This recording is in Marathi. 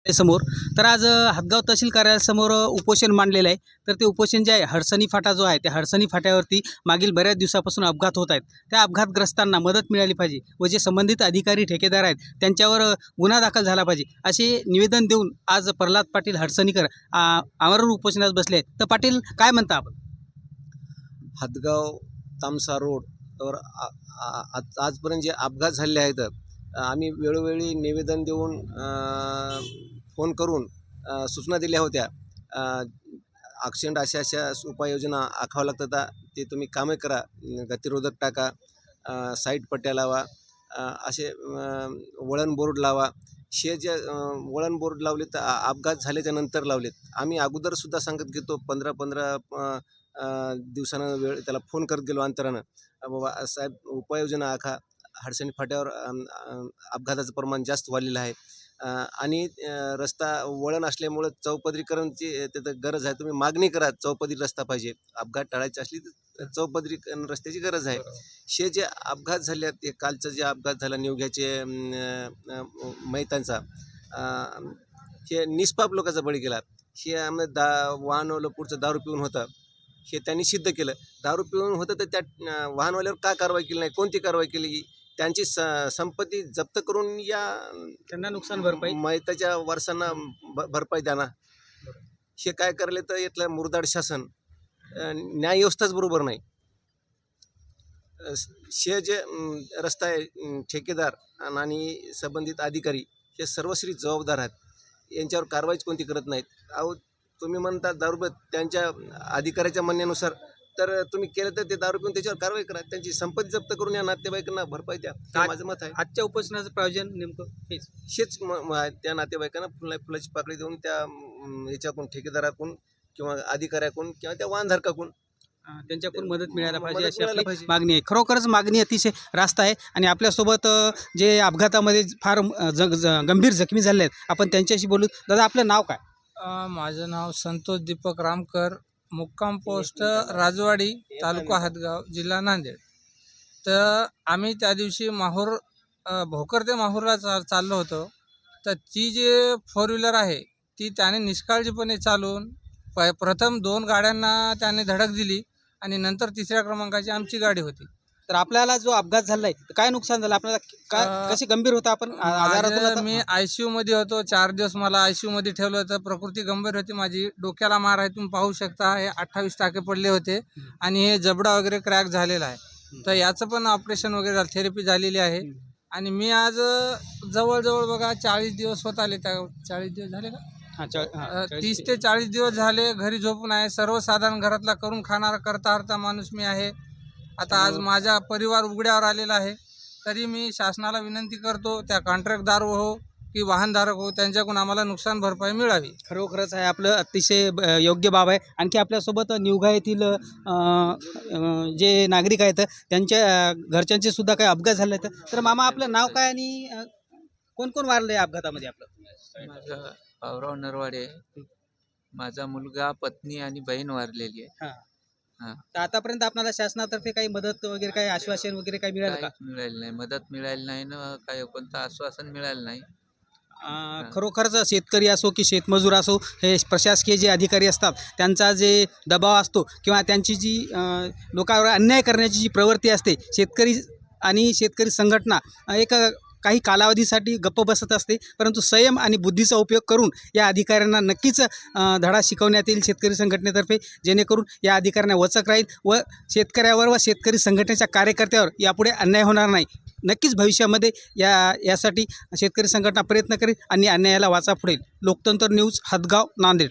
समोर तर आज हदगाव तहसील कार्यालयासमोर उपोषण मांडलेलं आहे. तर ते उपोषण जे आहे हडसणी फाटा जो आहे त्या हडसणी फाट्यावरती मागील बऱ्याच दिवसापासून अपघात होत आहेत. त्या अपघातग्रस्तांना मदत मिळाली पाहिजे व जे संबंधित अधिकारी ठेकेदार आहेत त्यांच्यावर गुन्हा दाखल झाला पाहिजे असे निवेदन देऊन आज प्रल्हाद पाटील हडसणीकर आमरण उपोषणास बसले आहेत. तर पाटील काय म्हणता आपण? हदगाव तामसा रोडवर आजपर्यंत जे अपघात झाले आहेत आम्ही वेळोवेळी निवेदन देऊन फोन करून सूचना दिल्या होत्या. ॲक्सिडेंट अशा उपाययोजना आखावं लागतात, ते तुम्ही कामे करा, गतिरोधक टाका, साईड पट्ट्या लावा, असे वळण बोर्ड लावा. जे वळण बोर्ड लावले तर अपघात झाल्याच्या नंतर लावलेत. आम्ही अगोदरसुद्धा सांगत घेतो 15 दिवसानं वेळ त्याला फोन करत गेलो अंतरानं, बाबा साहेब उपाययोजना आखा, हडसणी फाट्यावर अपघाताचं प्रमाण जास्त वाढलेलं आहे आणि रस्ता वळण असल्यामुळं चौपदरीकरणची तिथं गरज आहे. तुम्ही मागणी करा, चौपदरी रस्ता पाहिजे. अपघात टाळायची असली तर चौपदरीकरण रस्त्याची गरज आहे. जे अपघात झाले ते कालचं जे अपघात झाला निवघ्याचे मैतांचा, हे निष्पाप लोकांचा बळी गेला. हे आम्ही वाहनवालं पुढचं दारू पिऊन होतं हे त्यांनी सिद्ध केलं. दारू पिऊन होतं तर त्या वाहनवाल्यावर का कारवाई केली नाही? कोणती कारवाई केली? त्यांची संपत्ती जप्त करून या त्यांना नुकसान भरपाई मैताच्या वारसांना भरपाई द्या ना. हे काय करले तर इथलं मुरदाड शासन, न्याय व्यवस्थाच बरोबर नाही. हे जे रस्ता आहे ठेकेदार आणि संबंधित अधिकारी हे सर्वस्वी जबाबदार आहेत. यांच्यावर कारवाईच कोणती करत नाहीत. अहो तुम्ही म्हणता दारू त्यांच्या अधिकाऱ्याच्या म्हणण्यानुसार तर तुम्ही केलं तर ते दारू पिऊन त्याच्यावर कारवाई करा, त्यांची संपत्ती जप्त करून या नातेवाईकांना भरपाई द्या. माझं मत आहे. आजच्या उपोषणाचं प्रयोजन नेमकं हेच त्या नातेवाईकांना फुलाची पाकळी देऊन त्या याच्याकडून ठेकेदाराकडून किंवा अधिकाऱ्याकडून किंवा त्या वाहनधारकाकडून त्यांच्याकडून मदत मिळायला पाहिजे अशी आपली मागणी आहे. खरोखरच मागणी अतिशय रास्त आहे. आणि आपल्यासोबत जे अपघातामध्ये फार गंभीर जखमी झाले आहेत आपण त्यांच्याशी बोलू. दादा आपलं नाव काय? माझं नाव संतोष दीपक रामकर, मुक्काम पोस्ट राजवाडी, तालुका हदगाव, जिल्हा नांदेड. तर आम्ही त्या दिवशी माहूर भोकर ते माहूरला चाललो होतो. तर ती जे 4 व्हीलर आहे ती त्याने निष्काळजीपणे चालवून प्रथम 2 गाड्यांना त्याने धडक दिली आणि नंतर 3ऱ्या क्रमांकाची आमची गाडी होती. तर आपल्याला जो अपघात झालाय काय नुकसान झालं आपल्याला? काय कशी गंभीर होता? आपण मी ICU मध्ये होतो. 4 दिवस मला ICU मध्ये ठेवलं होतं. प्रकृती गंभीर होती माझी. डोक्याला मार आहे, तुम्ही पाहू शकता. हे 28 टाके पडले होते आणि हे जबडा वगैरे क्रॅक झालेला आहे. तर याचं पण ऑपरेशन वगैरे झालं, थेरपी झालेली आहे. आणि मी आज जवळजवळ बघा 40 दिवस होत आले. त्या 40 दिवस झाले का? 30 ते 40 दिवस झाले घरी झोपून आहे. सर्वसाधारण घरातला करून खाणारा करता हरता माणूस मी आहे. आता आज माझा परिवार उघड्यावर आलेला आहे. तरी मी शासनाला विनंती करतो, त्या कॉन्ट्रॅक्टदार हो की वाहनधारक हो त्यांच्याकडून आम्हाला नुकसान भरपाई मिळावी. खरोखरच आहे आपलं अतिशय योग्य बाब आहे. आणखी आपल्यासोबत निवघा येथील जे नागरिक आहेत त्यांच्या घरच्यांचे सुद्धा काही अपघात झाले आहेत. तर मामा आपलं नाव काय आणि कोण कोण वारलं आहे अपघातामध्ये? आपलं माझं पावराव नरवाडे, माझा मुलगा, पत्नी आणि बहीण वारलेली आहे. हां. तर आतापर्यंत आपल्याला शासनातर्फे काही मदत वगैरे काही आश्वासन वगैरे काही मिळालं का? मिळाली नाही, मदत मिळाली नाही ना, काही कोणतं आश्वासन मिळालं नाही. खरोखरच शेतकरी असो की शेतमजूर असो, हे प्रशासकीय जे अधिकारी असतात त्यांचा जे दबाव असतो किंवा त्यांची जी लोकांवर अन्याय करण्याची जी प्रवृत्ती असते, शेतकरी संघटना एक काही कालावधीसाठी गप्प बसत असते. परंतु संयम आणि बुद्धीचा उपयोग करून या अधिकाऱ्यांना नक्कीच धडा शिकवण्यात येईल शेतकरी संघटनेतर्फे, जेणेकरून या अधिकाऱ्यांना वचक राहील व शेतकऱ्यावर व शेतकरी संघटनेच्या कार्यकर्त्यावर यापुढे अन्याय होणार नाही. नक्कीच भविष्यामध्ये यासाठी शेतकरी संघटना प्रयत्न करेल आणि अन्यायाला वाचा फोडेल. लोकतंत्र न्यूज, हदगाव, नांदेड.